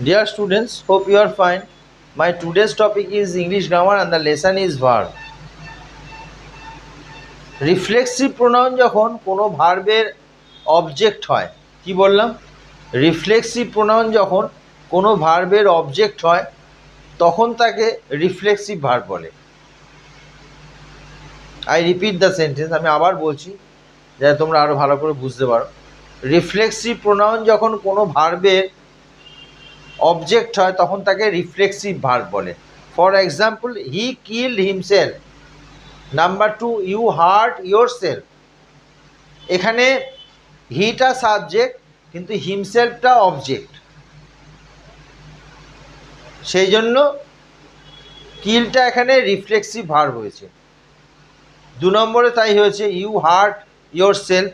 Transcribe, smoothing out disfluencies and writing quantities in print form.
Dear students, hope you are fine. My today's topic is English grammar and the lesson is verb. Reflexive pronoun যখন কোনো ভার্বের object হয়, কি বললাম? Reflexive pronoun যখন কোনো ভার্বের অবজেক্ট হয় তখন তাকে রিফ্লেক্সিভ ভার্ব বলে। আই রিপিট দ্য সেন্টেন্স, আমি আবার বলছি যাতে তোমরা আরও ভালো করে বুঝতে পারো। রিফ্লেক্সিভ প্রোনাউন যখন কোনো ভার্বের অবজেক্ট হয় তখন তাকে রিফ্লেক্সিভ ভার্ব বলে। For example, he killed himself. Number 2, you hurt yourself. এখানে হিটা সাবজেক্ট কিন্তু হিমসেলফটা অবজেক্ট, সেই জন্য কিলটা এখানে রিফ্লেক্সিভ ভার্ব হয়েছে। 2 নম্বরে তাই হয়েছে, ইউ হার্ট ইয়োর সেলফ।